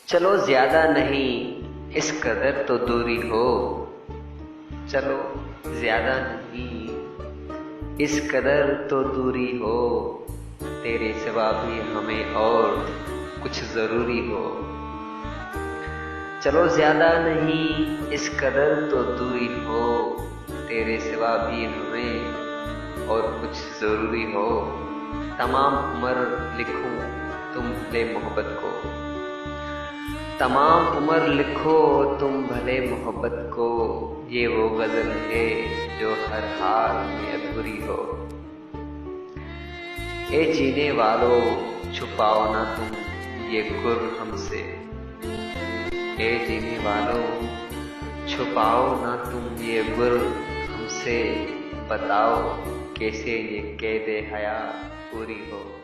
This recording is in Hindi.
चलो ज्यादा नहीं इस कदर तो दूरी हो। चलो ज्यादा नहीं इस कदर तो दूरी हो। तेरे सिवा भी हमें और कुछ जरूरी हो। चलो ज्यादा नहीं इस कदर तो दूरी हो। तेरे सिवा भी हमें और कुछ जरूरी हो। तमाम उम्र लिखूं तुम भले मोहब्बत को। तमाम उम्र लिखो तुम भले मोहब्बत को। ये वो गजल है जो हर हाल में अधूरी हो। ए जीने वालों छुपाओ ना तुम ये गुर हमसे। ए जीने वालों छुपाओ ना तुम ये गुर हमसे। बताओ कैसे ये कैदे हया पूरी हो।